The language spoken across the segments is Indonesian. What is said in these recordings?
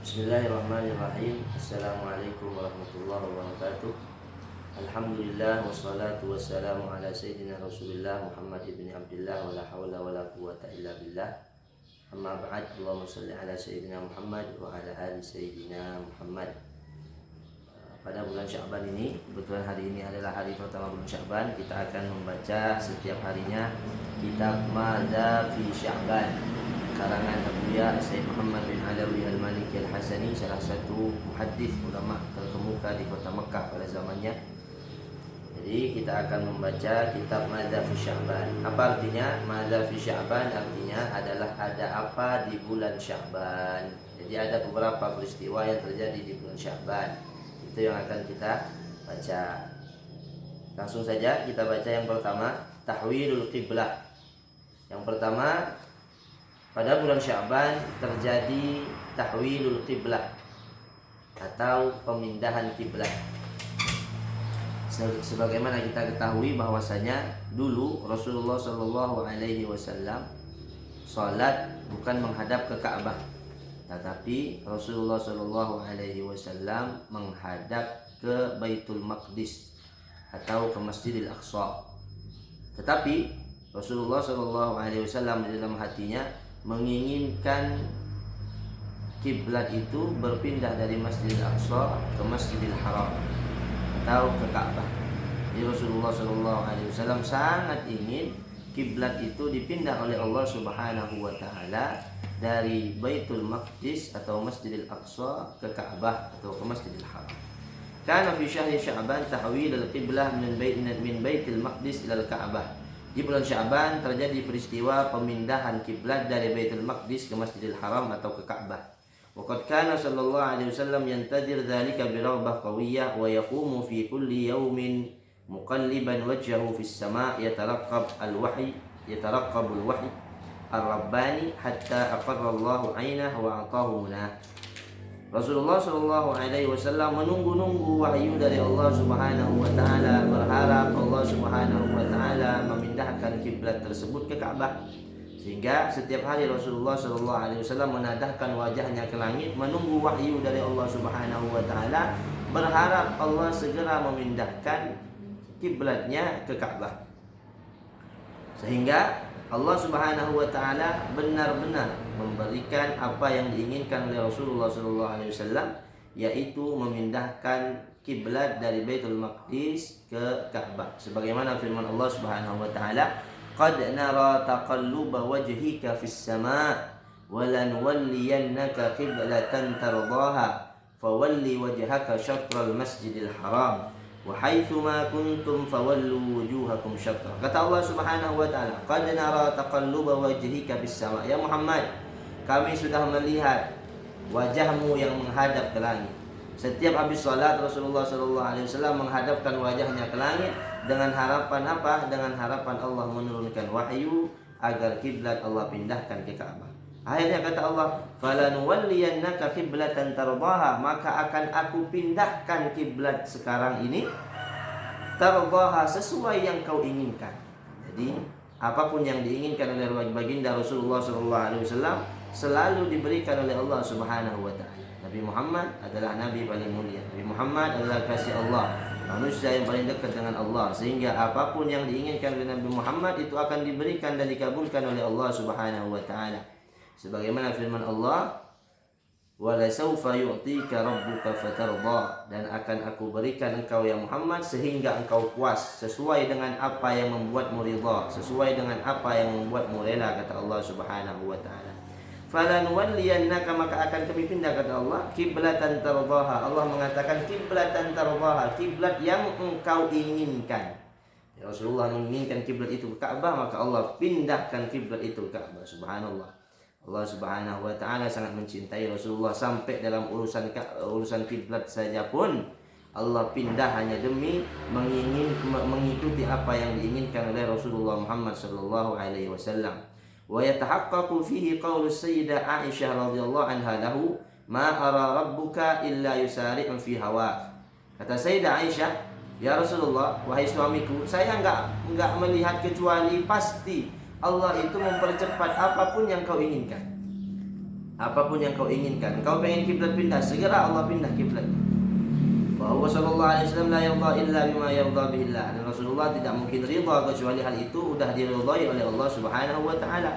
Bismillahirrahmanirrahim. Assalamualaikum warahmatullahi wabarakatuh. Alhamdulillah wassalatu wassalamu ala sayyidina Rasulillah Muhammad ibn Abdullah wa la hawla wa la quwwata illa billah. Amma ba'd. Allahumma salli ala sayyidina Muhammad wa ala ali sayyidina Muhammad. Pada bulan Sya'ban ini, kebetulan hari ini adalah hari pertama bulan Sya'ban, kita akan membaca setiap harinya kitab Madza fi Sya'ban karangan Abuya Sayyid Muhammad bin Alawi Al-Maliki Al-Hasani, salah satu muhaddits ulama terkemuka di kota Mekah pada zamannya. Jadi kita akan membaca kitab Madza fi Sya'ban. Apa artinya? Madza fi Sya'ban artinya adalah ada apa di bulan Sya'ban. Jadi ada beberapa peristiwa yang terjadi di bulan Sya'ban. Itu yang akan kita baca. Langsung saja kita baca yang pertama, tahwilul qiblah. Yang pertama, pada bulan Sya'ban terjadi tahwilul qiblah atau pemindahan kiblat. Sebagaimana kita ketahui bahwasanya dulu Rasulullah Shallallahu Alaihi Wasallam salat bukan menghadap ke Ka'bah, tetapi Rasulullah Shallallahu Alaihi Wasallam menghadap ke Baitul Maqdis atau ke Masjidil Aqsa. Tetapi Rasulullah Shallallahu Alaihi Wasallam di dalam hatinya menginginkan kiblat itu berpindah dari Masjidil Aqsa ke Masjidil Haram atau ke Ka'bah. Jadi Rasulullah Shallallahu Alaihi Wasallam sangat ingin kiblat itu dipindah oleh Allah Subhanahu Wa Taala dari Baitul Maqdis atau Masjidil Aqsa ke Ka'bah atau ke Masjidil Haram. Karena fi syahri Sya'ban tahwil al-qiblah min Baitul Maqdis ila al-Ka'bah. Di bulan Sya'ban terjadi peristiwa pemindahan kiblat dari Baitul Maqdis ke Masjidil Haram atau ke Ka'bah. Waqad kana sallallahu alaihi wasallam yantadir dzalika bi raghbah qawiyyah wa yaqumu fi kulli yawmin muqalliban wajhahu fis sama' yataraqqab al-wahyi ar-rabbani hatta aqarra Allahu 'ainahu wa 'atahu munah. Rasulullah Shallallahu Alaihi Wasallam menunggu-nunggu wahyu dari Allah Subhanahu Wa Taala, berharap Allah Subhanahu Wa Taala memindahkan kiblat tersebut ke Ka'bah. Sehingga setiap hari Rasulullah Shallallahu Alaihi Wasallam menadahkan wajahnya ke langit, menunggu wahyu dari Allah Subhanahu Wa Taala, berharap Allah segera memindahkan kiblatnya ke Ka'bah. Sehingga Allah Subhanahu Wa Taala benar-benar memberikan apa yang diinginkan oleh Rasulullah Sallallahu Alaihi Wasallam, yaitu memindahkan kiblat dari Baitul Maqdis ke Ka'bah. Sebagaimana firman Allah Subhanahu Wa Taala, "Qad nara taqalluba wajhika fis sama' wa lanuwalliyannaka qiblatan tardaha fawalli wajhaka syatral masjidil haram wa haitsuma kuntum fawallu wujuhakum syatra." Kata Allah Subhanahu wa taala, "Qad nara taqalluba wajhika bis sama'." Ya Muhammad, kami sudah melihat wajahmu yang menghadap ke langit. Setiap habis salat Rasulullah sallallahu alaihi wasallam menghadapkan wajahnya ke langit dengan harapan apa? Dengan harapan Allah menurunkan wahyu agar kiblat Allah pindahkan ke Ka'bah. Akhirnya kata Allah, "Falanuwalliyannaka qiblatan tardaha," maka akan aku pindahkan kiblat sekarang ini tardaha, sesuai yang kau inginkan. Jadi apapun yang diinginkan oleh baginda Rasulullah SAW selalu diberikan oleh Allah Subhanahu Wa Taala. Nabi Muhammad adalah Nabi paling mulia. Nabi Muhammad adalah kasih Allah, manusia yang paling dekat dengan Allah. Sehingga apapun yang diinginkan oleh Nabi Muhammad itu akan diberikan dan dikabulkan oleh Allah Subhanahu Wa Taala. Sebagaimana firman Allah, "Wala sawfa yu'tika rabbuka fatarda," dan akan aku berikan engkau ya Muhammad sehingga engkau puas, sesuai dengan apa yang membuatmu ridha, sesuai dengan apa yang membuatmu rela, kata Allah Subhanahu wa taala. "Falanuwalliyannaka," maka akan kami pindah, kata Allah, "qiblatan tardaha." Allah mengatakan qiblatan tardaha, kiblat yang engkau inginkan. Rasulullah menginginkan kiblat itu ke Ka'bah, maka Allah pindahkan kiblat itu ke Ka'bah. Subhanallah. Allah Subhanahu wa taala sangat mencintai Rasulullah sampai dalam urusan kiblat saja pun Allah pindah hanya demi mengikuti apa yang diinginkan oleh Rasulullah Muhammad sallallahu alaihi wasallam. Wa yatahaqqaqu fihi qaulu sayyidah Aisyah radhiyallahu anha lahu, "Ma ara rabbuka illa yusari'u fi hawa." Kata Sayyidah Aisyah, "Ya Rasulullah, wahai suamiku, saya enggak melihat kecuali pasti Allah itu mempercepat apapun yang kau inginkan." apapun yang kau inginkan. Kau pengen kiblat pindah, segera Allah pindah kiblat. Wa huwa sallallahu alaihi wasallam la yarda illa bima yarda billah. Dan Rasulullah tidak mungkin ridha kecuali hal itu sudah diridhai oleh Allah Subhanahu wa taala.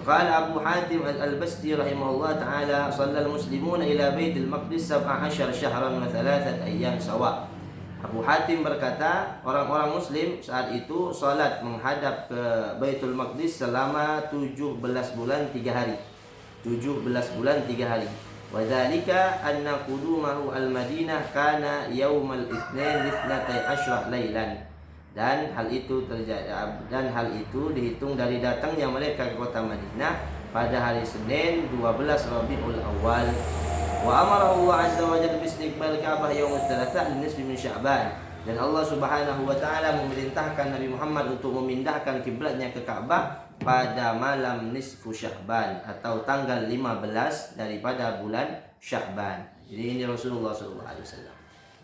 Qala Abu Hatim Al-Basti rahimahullah taala, shallal muslimuna ila Baitul Maqdis 17 syahran wa 3 ayyam sawa. Abu Hatim berkata, orang-orang muslim saat itu salat menghadap ke Baitul Maqdis selama 17 bulan 3 hari. 17 bulan 3 hari. Wa dzalika anna qudumahu al-Madinah kana yaumal itsnain 12 lailan. Dan hal itu dihitung dari datangnya mereka ke kota Madinah pada hari Senin 12 Rabiul Awal. Wa amara Allah azza wa jalla bi istiqbal Ka'bah yaum ats-tsalatsa min nisfi min Sya'ban. Dan Allah Subhanahu wa taala memerintahkan Nabi Muhammad untuk memindahkan kiblatnya ke Ka'bah pada malam nisfu Sya'ban atau tanggal 15 daripada bulan Sya'ban. Jadi ini Rasulullah SAW.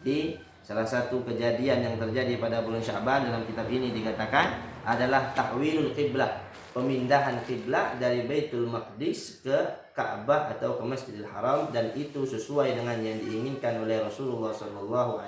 Di salah satu kejadian yang terjadi pada bulan Sya'ban dalam kitab ini dikatakan adalah tahwilul qiblah, pemindahan kiblat dari Baitul Maqdis ke Ka'bah atau ke Masjidil Haram, dan itu sesuai dengan yang diinginkan oleh Rasulullah SAW.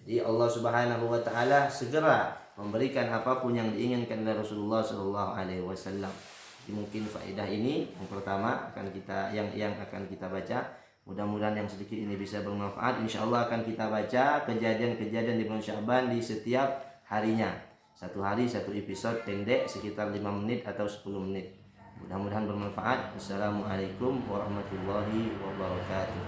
Jadi Allah Subhanahu wa taala segera memberikan apapun yang diinginkan oleh Rasulullah SAW. Jadi mungkin faedah ini yang pertama akan kita yang akan kita baca. Mudah-mudahan yang sedikit ini bisa bermanfaat. Insyaallah akan kita baca kejadian-kejadian di bulan Sya'ban di setiap harinya. Satu hari satu episode pendek sekitar 5 menit atau 10 menit. Mudah-mudahan bermanfaat. Wassalamualaikum warahmatullahi wabarakatuh.